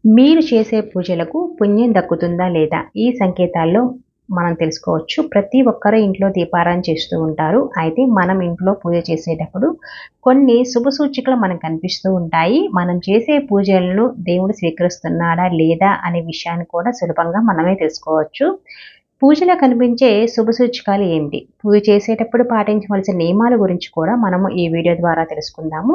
మీరు చేసే పూజలకు పుణ్యం దక్కుతుందా లేదా? ఈ సంకేతాల్లో మనం తెలుసుకోవచ్చు. ప్రతి ఒక్కరు ఇంట్లో దీపారాధన చేస్తూ ఉంటారు. అయితే మనం ఇంట్లో పూజ చేసేటప్పుడు కొన్ని శుభ సూచికలు మనకు కనిపిస్తూ ఉంటాయి. మనం చేసే పూజలను దేవుడు స్వీకరిస్తున్నాడా లేదా అనే విషయాన్ని కూడా సులభంగా మనమే తెలుసుకోవచ్చు. పూజలో కనిపించే శుభ సూచకాలు ఏమిటి? పూజ చేసేటప్పుడు పాటించవలసిన నియమాల గురించి కూడా మనము ఈ వీడియో ద్వారా తెలుసుకుందాము.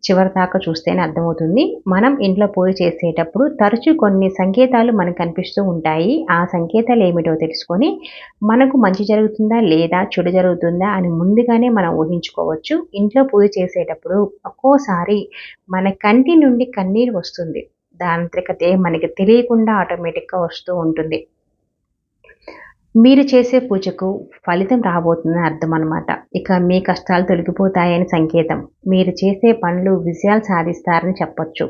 చివరిదాకా చూస్తేనే అర్థమవుతుంది. మనం ఇంట్లో పూజ చేసేటప్పుడు తరచూ కొన్ని సంకేతాలు మనకు కనిపిస్తూ ఉంటాయి. ఆ సంకేతాలు ఏమిటో తెలుసుకొని మనకు మంచి జరుగుతుందా లేదా చెడు జరుగుతుందా అని ముందుగానే మనం ఊహించుకోవచ్చు. ఇంట్లో పూజ చేసేటప్పుడు ఒక్కోసారి మన కంటి నుండి కన్నీరు వస్తుంది. దాంతకతే మనకి తెలియకుండా ఆటోమేటిక్‌గా వస్తూ ఉంటుంది. మీరు చేసే పూజకు ఫలితం రాబోతుందని అర్థం అన్నమాట. ఇక మీ కష్టాలు తొలగిపోతాయని సంకేతం. మీరు చేసే పనులు విజయాలు సాధిస్తారని చెప్పొచ్చు.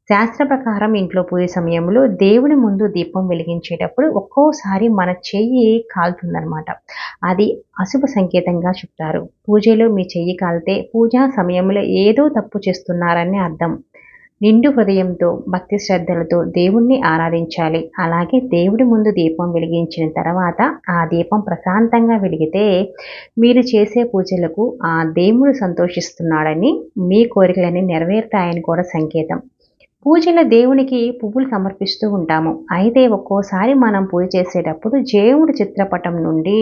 శాస్త్ర ప్రకారం ఇంట్లో పూజ సమయంలో దేవుని ముందు దీపం వెలిగించేటప్పుడు ఒక్కోసారి మన చెయ్యి కాలుతుందనమాట. అది అశుభ సంకేతంగా చెప్తారు. పూజలో మీ చెయ్యి కాలితే పూజా సమయంలో ఏదో తప్పు చేస్తున్నారని అర్థం. నిండు హృదయంతో భక్తి శ్రద్ధలతో దేవుణ్ణి ఆరాధించాలి. అలాగే దేవుడి ముందు దీపం వెలిగించిన తర్వాత ఆ దీపం ప్రశాంతంగా వెలిగితే మీరు చేసే పూజలకు ఆ దేవుడు సంతోషిస్తున్నాడని, మీ కోరికలన్నీ నెరవేరుతాయని కూడా సంకేతం. పూజలో దేవునికి పువ్వులు సమర్పిస్తూ ఉంటాము. అయితే ఒక్కోసారి మనం పూజ చేసేటప్పుడు దేవుడి చిత్రపటం నుండి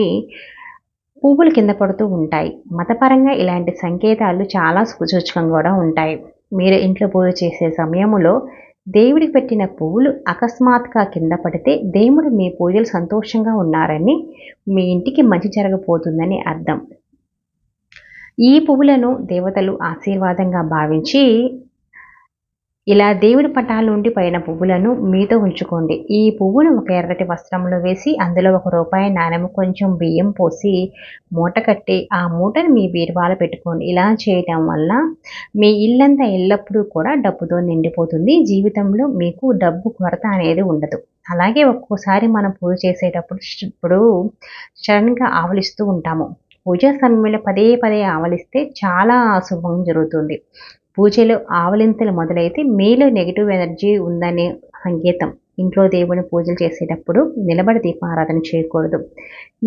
పువ్వులు కింద పడుతూ ఉంటాయి. మతపరంగా ఇలాంటి సంకేతాలు చాలా సూచకంగా కూడా ఉంటాయి. మీరు ఇంట్లో పూజ చేసే సమయంలో దేవుడికి పెట్టిన పువ్వులు అకస్మాత్తుగా కింద పడితే దేవుడు మీ పూజలు సంతోషంగా ఉన్నారని, మీ ఇంటికి మంచి జరగబోతుందని అర్థం. ఈ పువ్వులను దేవతలు ఆశీర్వాదంగా భావించి ఇలా దేవుడి పటాల నుండి పైన పువ్వులను మీతో ఉంచుకోండి. ఈ పువ్వును ఒక ఎర్రటి వస్త్రంలో వేసి అందులో ₹1 నాణెం, కొంచెం బియ్యం పోసి మూట కట్టి ఆ మూటను మీ బీరువాలో పెట్టుకోండి. ఇలా చేయటం వల్ల మీ ఇల్లంతా ఎల్లప్పుడూ కూడా డబ్బుతో నిండిపోతుంది. జీవితంలో మీకు డబ్బు కొరత అనేది ఉండదు. అలాగే ఒక్కోసారి మనం పూజ చేసేటప్పుడు ఇప్పుడు సడన్గా ఆవలిస్తూ ఉంటాము. పూజా సమయంలో పదే పదే ఆవలిస్తే చాలా అశుభం జరుగుతుంది. పూజలో ఆవలింతలు మొదలైతే మీలో నెగిటివ్ ఎనర్జీ ఉందనే సంకేతం. ఇంట్లో దేవుని పూజలు చేసేటప్పుడు నిలబడి దీపారాధన చేయకూడదు.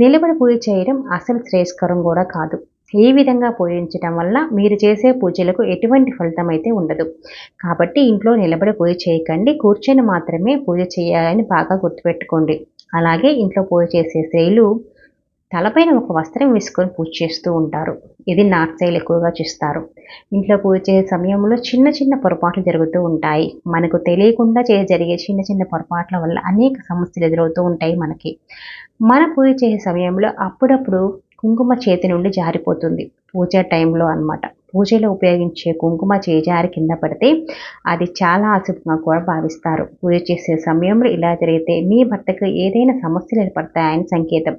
నిలబడి పూజ చేయడం అసలు శ్రేయస్కరం కూడా కాదు. ఈ విధంగా పూజించడం వల్ల మీరు చేసే పూజలకు ఎటువంటి ఫలితం అయితే ఉండదు. కాబట్టి ఇంట్లో నిలబడి పూజ చేయకండి. కూర్చొని మాత్రమే పూజ చేయాలని బాగా గుర్తుపెట్టుకోండి. అలాగే ఇంట్లో పూజ చేసే స్త్రీలు తలపైన ఒక వస్త్రం వేసుకొని పూజ చేస్తూ ఉంటారు. ఇది నార్త్ సైడ్ ఎక్కువగా చేస్తారు. ఇంట్లో పూజ చేసే సమయంలో చిన్న చిన్న పొరపాట్లు జరుగుతూ ఉంటాయి. మనకు తెలియకుండా జరిగే చిన్న చిన్న పొరపాట్ల వల్ల అనేక సమస్యలు ఎదురవుతూ ఉంటాయి మనకి. మన పూజ చేసే సమయంలో అప్పుడప్పుడు కుంకుమ చేతి నుండి జారిపోతుంది. పూజ టైంలో అన్నమాట. పూజలో ఉపయోగించే కుంకుమ చేజారి కింద పడితే అది చాలా అశుభంగా కూడా భావిస్తారు. పూజ చేసే సమయంలో ఇలా జరిగితే మీ భర్తకు ఏదైనా సమస్యలు ఏర్పడతాయని సంకేతం.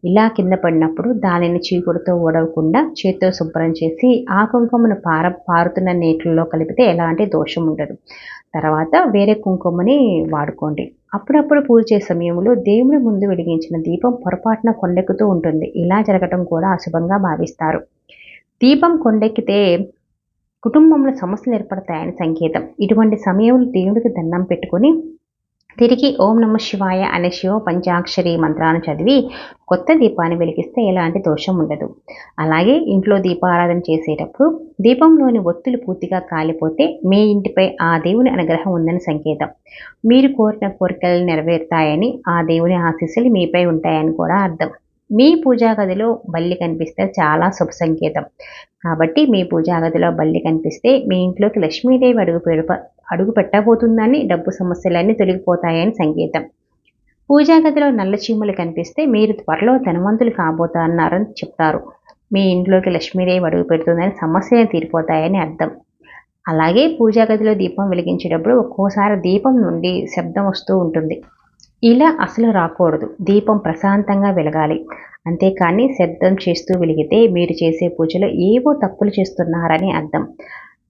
ఇలా కింద పడినప్పుడు దానిని చీపురుతో ఊడవకుండా చేత్తో శుభ్రం చేసి ఆ కుంకుమను పారుతున్న నీటిలో కలిపితే ఎలాంటి దోషం ఉండదు. తర్వాత వేరే కుంకుమని వాడుకోండి. అప్పుడప్పుడు పూజ చేసే సమయంలో దేవుడి ముందు వెలిగించిన దీపం పొరపాటున కొండెక్కుతూ ఉంటుంది. ఇలా జరగటం కూడా అశుభంగా భావిస్తారు. దీపం కొండెక్కితే కుటుంబంలో సమస్యలు ఏర్పడతాయని సంకేతం. ఇటువంటి సమయంలో దేవుడికి దండం పెట్టుకొని తిరిగి ఓం నమః శివాయ అనే శివ పంచాక్షరి మంత్రాన్ని చదివి కొత్త దీపాన్ని వెలిగిస్తే ఎలాంటి దోషం ఉండదు. అలాగే ఇంట్లో దీపారాధన చేసేటప్పుడు దీపంలోని ఒత్తులు పూర్తిగా కాలిపోతే మీ ఇంటిపై ఆ దేవుని అనుగ్రహం ఉందని సంకేతం. మీరు కోరిన కోరికలు నెరవేరుతాయని, ఆ దేవుని ఆశీస్సులు మీపై ఉంటాయని కూడా అర్థం. మీ పూజా గదిలో బల్లి కనిపిస్తే చాలా శుభ సంకేతం. కాబట్టి మీ పూజా గదిలో బల్లి కనిపిస్తే మీ ఇంట్లోకి లక్ష్మీదేవి అడుగు పెట్టబోతుందని, డబ్బు సమస్యలన్నీ తొలగిపోతాయని సంకేతం. పూజా గదిలో నల్ల చీమలు కనిపిస్తే మీరు త్వరలో ధనవంతులు కాబోతున్నారని చెప్తారు. మీ ఇంట్లోకి లక్ష్మీదేవి అడుగు పెడుతుందని, సమస్యలు తీరిపోతాయని అర్థం. అలాగే పూజా గదిలో దీపం వెలిగించేటప్పుడు ఒక్కోసారి దీపం నుండి శబ్దం వస్తూ ఉంటుంది. ఇలా అసలు రాకూడదు. దీపం ప్రశాంతంగా వెలగాలి. అంతేకాని శబ్దం చేస్తూ వెలిగితే మీరు చేసే పూజలో ఏవో తప్పులు చేస్తున్నారని అర్థం.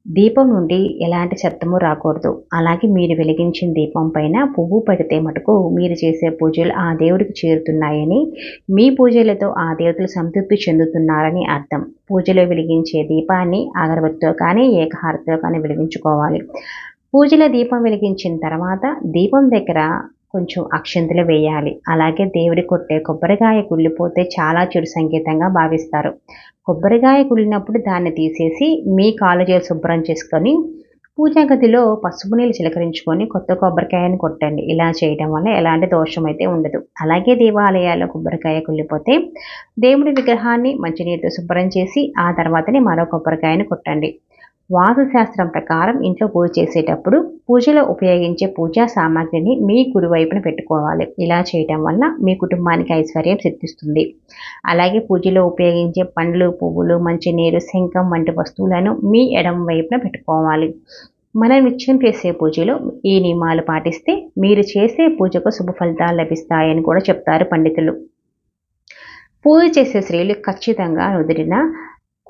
దీపం నుండి ఎలాంటి శబ్దము రాకూడదు. అలాగే మీరు వెలిగించిన దీపం పైన పువ్వు పెడితే మటుకు మీరు చేసే పూజలు ఆ దేవుడికి చేరుతున్నాయని, మీ పూజలతో ఆ దేవతలు సంతృప్తి చెందుతున్నారని అర్థం. పూజలో వెలిగించే దీపాన్ని అగరబత్తితో కానీ ఏకహారతితో కానీ వెలిగించుకోవాలి. పూజలో దీపం వెలిగించిన తర్వాత దీపం దగ్గర కొంచెం అక్షంతలు వేయాలి. అలాగే దేవుడి కొట్టే కొబ్బరికాయ కుళ్ళిపోతే చాలా చెడు సంకేతంగా భావిస్తారు. కొబ్బరికాయ కుళ్ళినప్పుడు దాన్ని తీసేసి మీ కాలు చేతులు శుభ్రం చేసుకొని పూజా గదిలో పసుపు నీళ్ళు చిలకరించుకొని కొత్త కొబ్బరికాయని కొట్టండి. ఇలా చేయడం వల్ల ఎలాంటి దోషం అయితే ఉండదు. అలాగే దేవాలయాల్లో కొబ్బరికాయ కుళ్ళిపోతే దేవుడి విగ్రహాన్ని మంచినీటితో శుభ్రం చేసి ఆ తర్వాతనే మరో కొబ్బరికాయని కొట్టండి. వాస్తుశాస్త్రం ప్రకారం ఇంట్లో పూజ చేసేటప్పుడు పూజలో ఉపయోగించే పూజా సామాగ్రిని మీ కుడివైపున పెట్టుకోవాలి. ఇలా చేయటం వల్ల మీ కుటుంబానికి ఐశ్వర్యం సిద్ధిస్తుంది. అలాగే పూజలో ఉపయోగించే పండ్లు, పువ్వులు, మంచినీరు, శంఖం వంటి వస్తువులను మీ ఎడమ వైపున పెట్టుకోవాలి. మనం నిత్యం చేసే పూజలో ఈ నియమాలు పాటిస్తే మీరు చేసే పూజకు శుభ ఫలితాలు లభిస్తాయని కూడా చెప్తారు పండితులు. పూజ చేసే స్త్రీలు ఖచ్చితంగా నుదుటిన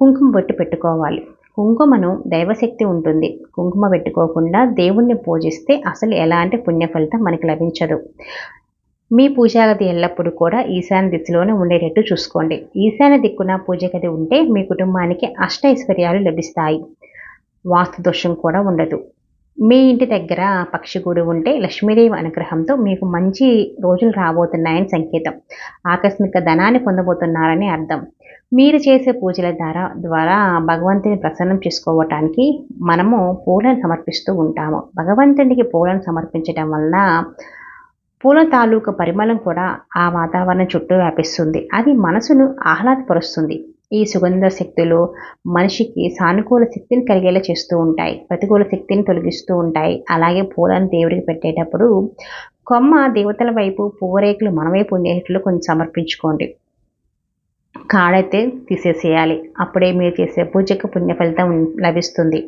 కుంకుమ బొట్టు పెట్టుకోవాలి. కుంకుమను దైవశక్తి ఉంటుంది. కుంకుమ పెట్టుకోకుండా దేవుణ్ణి పూజిస్తే అసలు ఎలాంటి పుణ్య ఫలితం మనకి లభించదు. మీ పూజా గది ఎల్లప్పుడూ కూడా ఈశాన్య దిశలోనే ఉండేటట్టు చూసుకోండి. ఈశాన్య దిక్కున పూజ గది ఉంటే మీ కుటుంబానికి అష్టైశ్వర్యాలు లభిస్తాయి. వాస్తు దోషం కూడా ఉండదు. మీ ఇంటి దగ్గర పక్షిగూడు ఉంటే లక్ష్మీదేవి అనుగ్రహంతో మీకు మంచి రోజులు రాబోతున్నాయని సంకేతం. ఆకస్మిక ధనాన్ని పొందబోతున్నారని అర్థం. మీరు చేసే పూజల ద్వారా భగవంతుని ప్రసన్నం చేసుకోవటానికి మనము పూలను సమర్పిస్తూ ఉంటాము. భగవంతునికి పూలను సమర్పించడం వలన పూల తాలూకు పరిమళం కూడా ఆ వాతావరణం చుట్టూ వ్యాపిస్తుంది. అది మనసును ఆహ్లాదపరుస్తుంది. ఈ సుగంధ శక్తులు మనిషికి సానుకూల శక్తిని కలిగేలా చేస్తూ ఉంటాయి. ప్రతికూల శక్తిని తొలగిస్తూ ఉంటాయి. అలాగే పూలను దేవుడికి పెట్టేటప్పుడు కొమ్మ దేవతల వైపు, పువ్వురేకులు మన వైపు ఉండేటట్లు కొంచెం సమర్పించుకోండి. కాడైతే తీసేసేయాలి. అప్పుడే మీరు చేసే పూజకు పుణ్య ఫలితం లభిస్తుంది.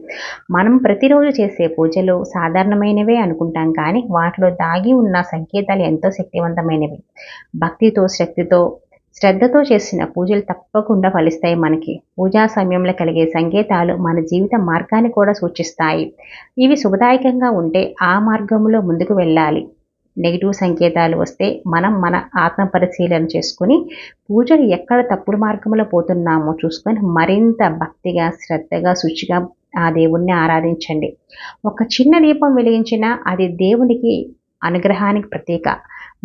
మనం ప్రతిరోజు చేసే పూజలు సాధారణమైనవే అనుకుంటాం, కానీ వాటిలో దాగి ఉన్న సంకేతాలు ఎంతో శక్తివంతమైనవి. భక్తితో, శ్రద్ధతో చేసిన పూజలు తప్పకుండా ఫలిస్తాయి. మనకి పూజా సమయంలో కలిగే సంకేతాలు మన జీవిత మార్గాన్ని కూడా సూచిస్తాయి. ఇవి శుభదాయకంగా ఉంటే ఆ మార్గంలో ముందుకు వెళ్ళాలి. నెగిటివ్ సంకేతాలు వస్తే మనం మన ఆత్మ పరిశీలన చేసుకుని పూజలు ఎక్కడ తప్పుడు మార్గంలో పోతున్నామో చూసుకొని మరింత భక్తిగా, శ్రద్ధగా, శుచిగా ఆ దేవుణ్ణి ఆరాధించండి. ఒక చిన్న దీపం వెలిగించినా అది దేవునికి అనుగ్రహానికి ప్రతీక.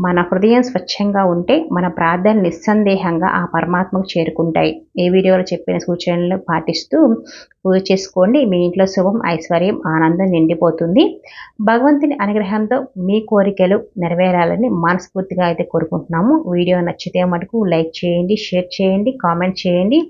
మన హృదయం స్వచ్ఛంగా ఉంటే మన ప్రార్థనలు నిస్సందేహంగా ఆ పరమాత్మకు చేరుకుంటాయి. ఈ వీడియోలో చెప్పిన సూచనలు పాటిస్తూ పూజ చేసుకోండి. మీ ఇంట్లో శుభం, ఐశ్వర్యం, ఆనందం నిండిపోతుంది. భగవంతుని అనుగ్రహంతో మీ కోరికలు నెరవేరాలని మనస్ఫూర్తిగా అయితే కోరుకుంటున్నాము. వీడియో నచ్చితే మటుకు లైక్ చేయండి, షేర్ చేయండి, కామెంట్ చేయండి.